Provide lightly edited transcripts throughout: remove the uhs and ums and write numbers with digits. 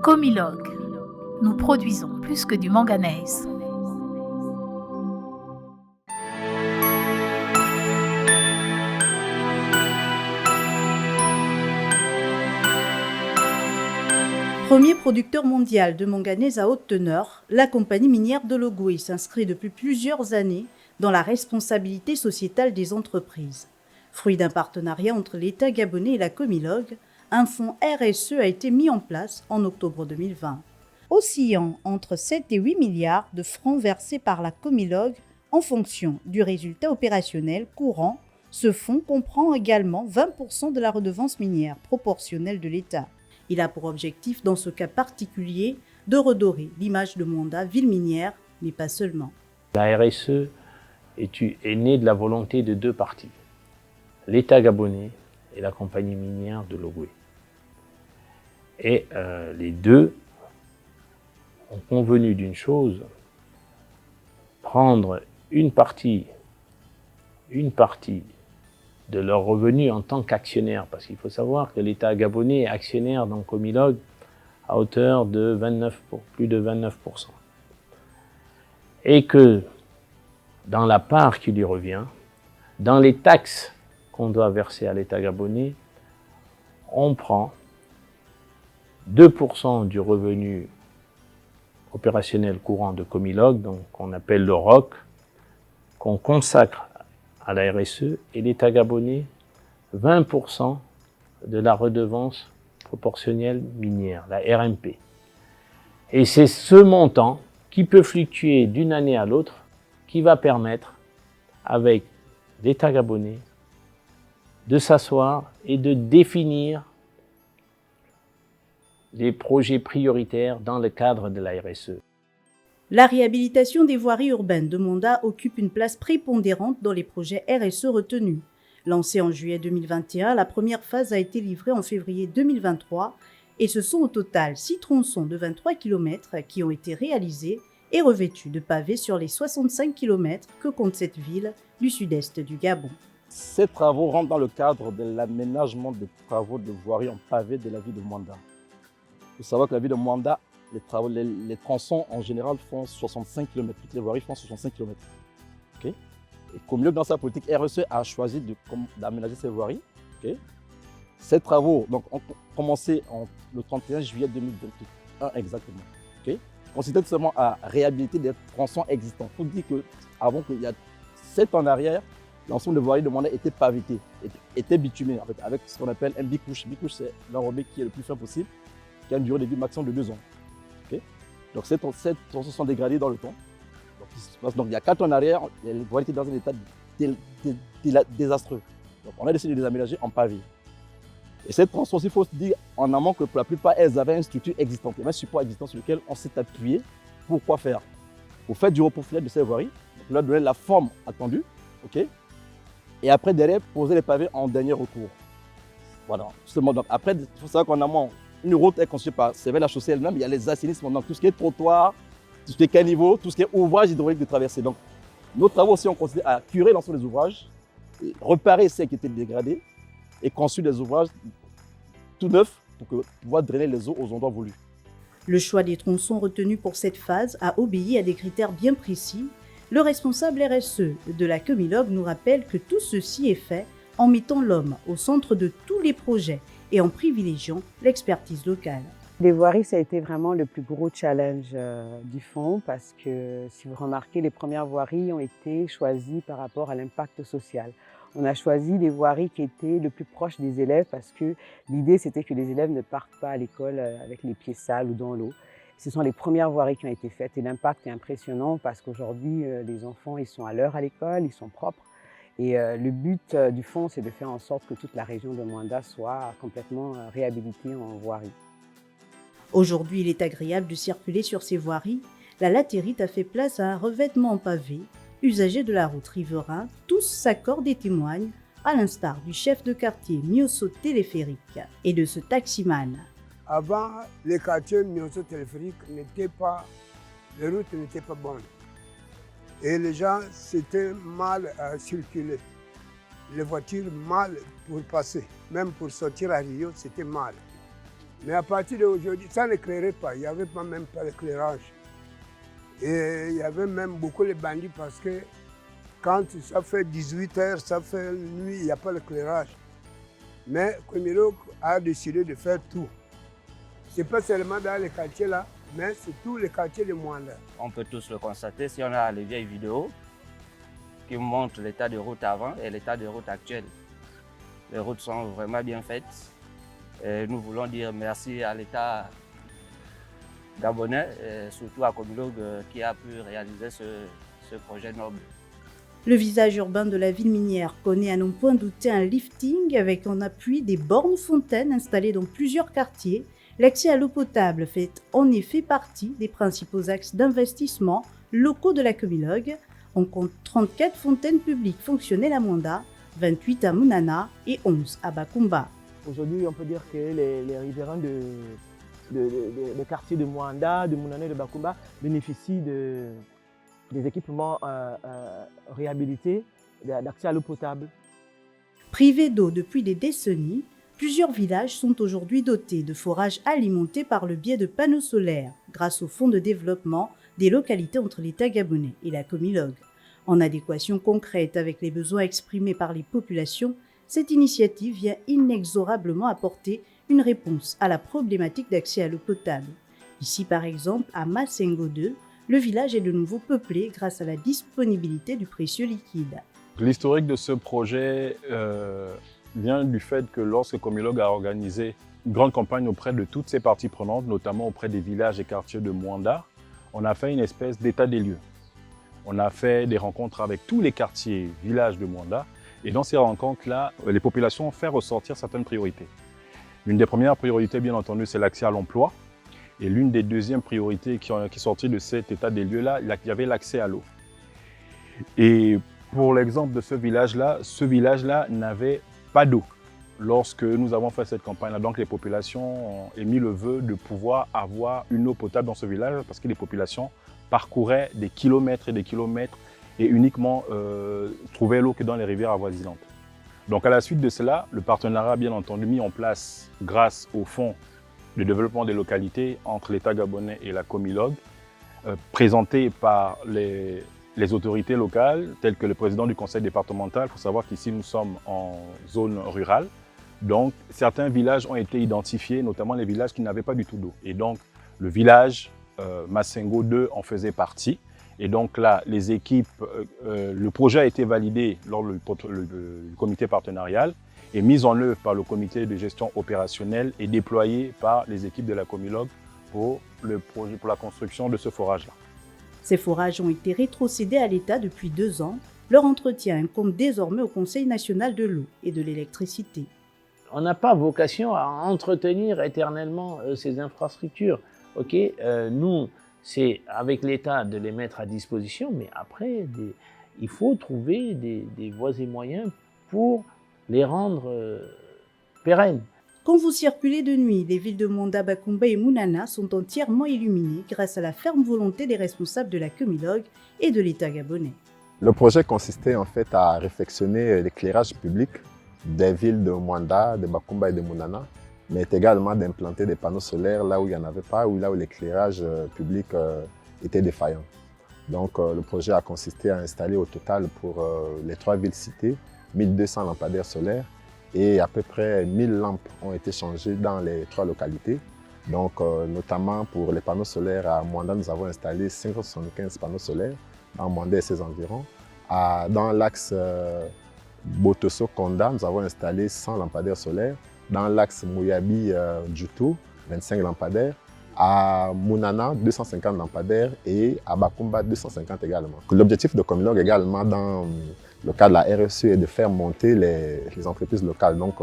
Comilog. Nous produisons plus que du manganèse. Premier producteur mondial de manganèse à haute teneur, la compagnie minière de Logoué s'inscrit depuis plusieurs années dans la responsabilité sociétale des entreprises. Fruit d'un partenariat entre l'État gabonais et la Comilog, un fonds RSE a été mis en place en octobre 2020. Oscillant entre 7 et 8 milliards de francs versés par la Comilog en fonction du résultat opérationnel courant, ce fonds comprend également 20% de la redevance minière proportionnelle de l'État. Il a pour objectif, dans ce cas particulier, de redorer l'image de Mwanda, ville minière, mais pas seulement. La RSE est née de la volonté de deux parties, l'État gabonais et la compagnie minière de Logoué. Et les deux ont convenu d'une chose, prendre une partie de leurs revenus en tant qu'actionnaire, parce qu'il faut savoir que l'État gabonais est actionnaire dans Comilog à hauteur de plus de 29%. Et que dans la part qui lui revient, dans les taxes qu'on doit verser à l'État gabonais, on prend 2% du revenu opérationnel courant de Comilog, donc qu'on appelle le ROC, qu'on consacre à la RSE, et l'État gabonais 20% de la redevance proportionnelle minière, la RMP. Et c'est ce montant qui peut fluctuer d'une année à l'autre qui va permettre, avec l'État gabonais, de s'asseoir et de définir les projets prioritaires dans le cadre de la RSE. La réhabilitation des voiries urbaines de Mwanda occupe une place prépondérante dans les projets RSE retenus. Lancée en juillet 2021, la première phase a été livrée en février 2023 et ce sont au total 6 tronçons de 23 km qui ont été réalisés et revêtus de pavés sur les 65 km que compte cette ville du sud-est du Gabon. Ces travaux rentrent dans le cadre de l'aménagement de travaux de voirie en pavé de la ville de Mwanda. Il faut savoir que la ville de Mwanda, les tronçons en général font 65 km, toutes les voiries font 65 km. Okay? Et Comilog, dans sa politique RSE, a choisi d'aménager ces voiries. Okay? Ces travaux ont commencé le 31 juillet 2021 exactement. Okay? Consistent seulement à réhabiliter des tronçons existants. Il faut dire qu'avant qu'il y a 7 ans en arrière, l'ensemble des voiries de Mwanda était pavété, était bitumé en fait, avec ce qu'on appelle un bicouche. Bicouche, c'est l'enrobé qui est le plus fin possible, qui a une durée de vie maximum de 2 ans. Okay? Donc ces tronçons sont dégradés dans le temps. Donc il y a 4 ans en arrière, les voiries étaient dans un état désastreux. Donc on a décidé de les aménager en pavé. Et ces tronçons, il faut se dire en amont que pour la plupart, elles avaient une structure existante, il y avait un support existant sur lequel on s'est appuyé. Pour quoi faire? Pour faire du reprofilage de ces voiries, pour leur donner la forme attendue, okay? Et après derrière, poser les pavés en dernier recours. Voilà, justement. Donc après, il faut savoir qu'en amont, une route est construite c'est vers la chaussée elle-même, il y a les assainissements, donc tout ce qui est trottoir, tout ce qui est caniveau, tout ce qui est ouvrage hydraulique de traversée. Donc nos travaux aussi ont consisté à curer l'ensemble des ouvrages, repérer ceux qui étaient dégradés et construire des ouvrages tout neufs pour pouvoir drainer les eaux aux endroits voulus. Le choix des tronçons retenus pour cette phase a obéi à des critères bien précis. Le responsable RSE de la Comilog nous rappelle que tout ceci est fait en mettant l'homme au centre de tous les projets et en privilégiant l'expertise locale. Les voiries, ça a été vraiment le plus gros challenge du fonds parce que, si vous remarquez, les premières voiries ont été choisies par rapport à l'impact social. On a choisi les voiries qui étaient le plus proches des élèves parce que l'idée, c'était que les élèves ne partent pas à l'école avec les pieds sales ou dans l'eau. Ce sont les premières voiries qui ont été faites et l'impact est impressionnant parce qu'aujourd'hui, les enfants, ils sont à l'heure à l'école, ils sont propres. Et le but du fonds, c'est de faire en sorte que toute la région de Mwanda soit complètement réhabilitée en voirie. Aujourd'hui, il est agréable de circuler sur ces voiries. La latérite a fait place à un revêtement en pavé. Usagers de la route riverain, tous s'accordent et témoignent, à l'instar du chef de quartier Miosso Téléphérique et de ce taximan. Avant, les quartiers Miosso Téléphérique les routes n'étaient pas bonnes. Et les gens, c'était mal à circuler. Les voitures mal pour passer. Même pour sortir à Rio, c'était mal. Mais à partir d'aujourd'hui, ça n'éclairait pas. Il n'y avait même pas d'éclairage. Et il y avait même beaucoup de bandits parce que quand ça fait 18 heures, ça fait nuit, il n'y a pas d'éclairage. Mais Comilog a décidé de faire tout. Ce n'est pas seulement dans les quartiers là, mais c'est tous les quartiers de Mwanda. On peut tous le constater si on a les vieilles vidéos qui montrent l'état de route avant et l'état de route actuel. Les routes sont vraiment bien faites. Et nous voulons dire merci à l'État gabonais et surtout à Comilog qui a pu réaliser ce projet noble. Le visage urbain de la ville minière connaît à n'en point douter un lifting avec en appui des bornes fontaines installées dans plusieurs quartiers. L'accès à l'eau potable fait en effet partie des principaux axes d'investissement locaux de la Comilog. On compte 34 fontaines publiques fonctionnelles à Mwanda, 28 à Munana et 11 à Bakumba. Aujourd'hui, on peut dire que les riverains des quartiers de Mwanda, de Munana et de Bakumba bénéficient des équipements réhabilités d'accès à l'eau potable. Privés d'eau depuis des décennies, plusieurs villages sont aujourd'hui dotés de forages alimentés par le biais de panneaux solaires grâce au fonds de développement des localités entre l'État gabonais et la Comilog. En adéquation concrète avec les besoins exprimés par les populations, cette initiative vient inexorablement apporter une réponse à la problématique d'accès à l'eau potable. Ici par exemple, à Masengo 2, le village est de nouveau peuplé grâce à la disponibilité du précieux liquide. L'historique de ce projet vient du fait que lorsque Comilog a organisé une grande campagne auprès de toutes ses parties prenantes, notamment auprès des villages et quartiers de Mwanda, on a fait une espèce d'état des lieux. On a fait des rencontres avec tous les quartiers, villages de Mwanda, et dans ces rencontres-là, les populations ont fait ressortir certaines priorités. L'une des premières priorités, bien entendu, c'est l'accès à l'emploi. Et l'une des deuxièmes priorités qui est sortie de cet état des lieux-là, il y avait l'accès à l'eau. Et pour l'exemple de ce village-là n'avait pas d'eau lorsque nous avons fait cette campagne-là. Donc les populations ont émis le vœu de pouvoir avoir une eau potable dans ce village parce que les populations parcouraient des kilomètres et des kilomètres et uniquement trouvaient l'eau que dans les rivières avoisinantes. Donc à la suite de cela, le partenariat bien entendu mis en place grâce au fonds de développement des localités entre l'État gabonais et la Comilog, présenté par les autorités locales, telles que le président du conseil départemental. Il faut savoir qu'ici, nous sommes en zone rurale. Donc, certains villages ont été identifiés, notamment les villages qui n'avaient pas du tout d'eau. Et donc, le village Masengo 2 en faisait partie. Et donc là, les équipes, le projet a été validé lors du comité partenarial et mis en œuvre par le comité de gestion opérationnelle et déployé par les équipes de la Comilog pour la construction de ce forage-là. Ces forages ont été rétrocédés à l'État depuis 2 ans. Leur entretien incombe désormais au Conseil national de l'eau et de l'électricité. On n'a pas vocation à entretenir éternellement ces infrastructures. Nous, c'est avec l'État de les mettre à disposition, mais après, il faut trouver des voies et moyens pour les rendre pérennes. Quand vous circulez de nuit, les villes de Mwanda, Bakumba et Munana sont entièrement illuminées grâce à la ferme volonté des responsables de la Comilog et de l'État gabonais. Le projet consistait en fait à réfectionner l'éclairage public des villes de Mwanda, de Bakumba et de Munana, mais également d'implanter des panneaux solaires là où il n'y en avait pas, ou là où l'éclairage public était défaillant. Donc le projet a consisté à installer au total pour les 3 villes citées 1200 lampadaires solaires et à peu près 1000 lampes ont été changées dans les 3 localités. Donc notamment pour les panneaux solaires à Mwanda, nous avons installé 575 panneaux solaires dans Mwanda et ses environs. Dans l'axe Botoso-Konda, nous avons installé 100 lampadaires solaires. Dans l'axe Mouyabi-Djuto, 25 lampadaires. À Munana, 250 lampadaires et à Bakumba, 250 également. L'objectif de Comilog également dans le cadre de la RSE est de faire monter les entreprises locales. Donc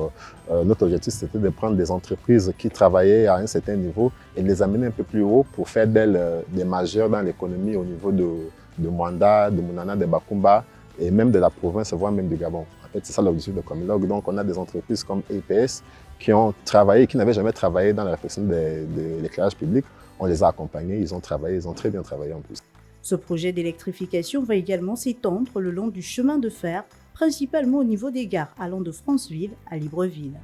notre objectif c'était de prendre des entreprises qui travaillaient à un certain niveau et de les amener un peu plus haut pour faire d'elles des majeurs dans l'économie au niveau de Mwanda, de Munana, de Bakumba et même de la province, voire même du Gabon. En fait, c'est ça l'objectif de Comilog. Donc, on a des entreprises comme EPS qui ont travaillé, qui n'avaient jamais travaillé dans la réflexion de l'éclairage public. On les a accompagnés, ils ont travaillé, ils ont très bien travaillé en plus. Ce projet d'électrification va également s'étendre le long du chemin de fer, principalement au niveau des gares allant de Franceville à Libreville.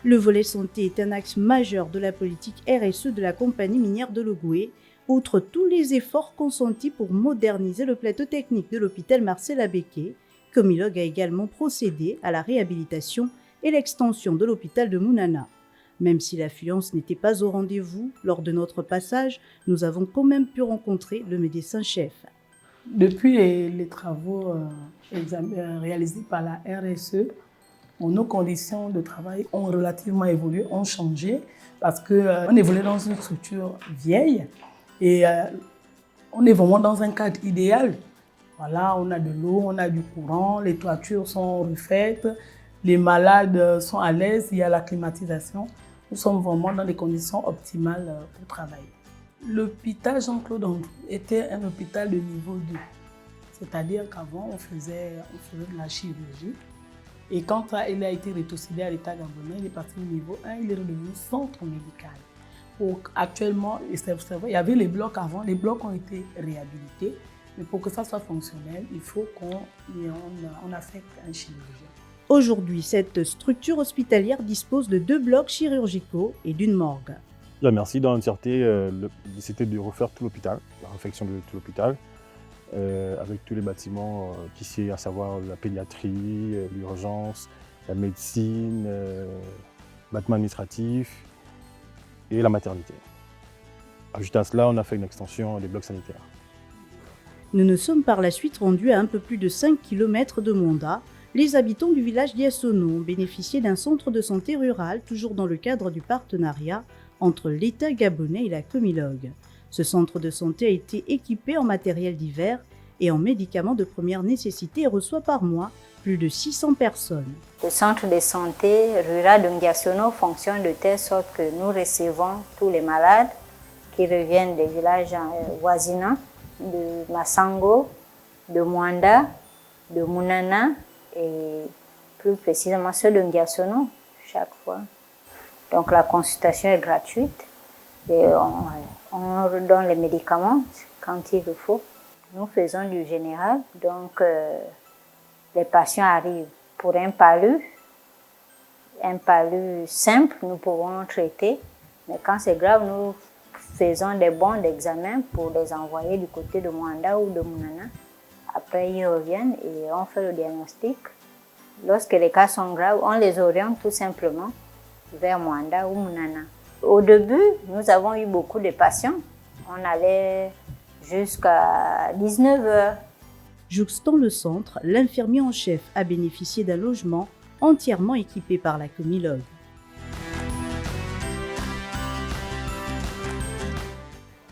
Le volet santé est un axe majeur de la politique RSE de la compagnie minière de Logoué, outre tous les efforts consentis pour moderniser le plateau technique de l'hôpital Marcel Abeke. Comilog a également procédé à la réhabilitation et l'extension de l'hôpital de Mounana. Même si l'affluence n'était pas au rendez-vous, lors de notre passage, nous avons quand même pu rencontrer le médecin-chef. Depuis les travaux réalisés par la RSE, nos conditions de travail ont relativement évolué, ont changé, parce qu'on évolue dans une structure vieille et on est vraiment dans un cadre idéal. Voilà, on a de l'eau, on a du courant, les toitures sont refaites, les malades sont à l'aise, il y a la climatisation. Nous sommes vraiment dans des conditions optimales pour travailler. L'hôpital Jean-Claude Androu était un hôpital de niveau 2. C'est-à-dire qu'avant, on faisait de la chirurgie. Et quand il a été rétrocédé à l'État gabonais, il est passé au niveau 1, il est redevenu centre médical. Actuellement, il y avait les blocs avant, les blocs ont été réhabilités. Mais pour que ça soit fonctionnel, il faut qu'on affecte un chirurgien. Aujourd'hui, cette structure hospitalière dispose de 2 blocs chirurgicaux et d'une morgue. Merci dans l'entièreté, c'était de refaire tout l'hôpital, la réfection de tout l'hôpital, avec tous les bâtiments qu'ici, à savoir la pédiatrie, l'urgence, la médecine, le bâtiment administratif et la maternité. Ajouté à cela, on a fait une extension des blocs sanitaires. Nous nous sommes par la suite rendus à un peu plus de 5 km de Monda. Les habitants du village d'Iassono ont bénéficié d'un centre de santé rural, toujours dans le cadre du partenariat entre l'État gabonais et la Comilog. Ce centre de santé a été équipé en matériel divers et en médicaments de première nécessité et reçoit par mois plus de 600 personnes. Le centre de santé rural de Ngiassono fonctionne de telle sorte que nous recevons tous les malades qui reviennent des villages voisinants, de Massango, de Mwanda, de Mounana et plus précisément ceux de Ngiassono chaque fois. Donc la consultation est gratuite et on redonne les médicaments quand il le faut. Nous faisons du général, donc les patients arrivent pour un palu simple, nous pouvons traiter, mais quand c'est grave, nous faisons des bons d'examen pour les envoyer du côté de Mwanda ou de Mounana. Après, ils reviennent et on fait le diagnostic. Lorsque les cas sont graves, on les oriente tout simplement vers Mwanda ou Mounana. Au début, nous avons eu beaucoup de patients. On allait jusqu'à 19 h. Jouxtant le centre, l'infirmier en chef a bénéficié d'un logement entièrement équipé par la Comilog.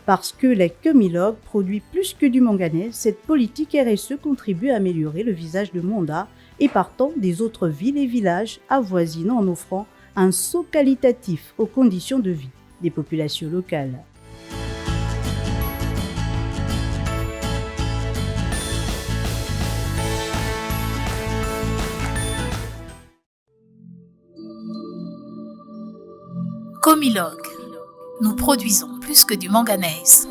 Parce que la Comilog produit plus que du manganèse, cette politique RSE contribue à améliorer le visage de Monda et partant des autres villes et villages avoisinants en offrant un saut qualitatif aux conditions de vie des populations locales. Comilog. Nous produisons plus que du manganèse.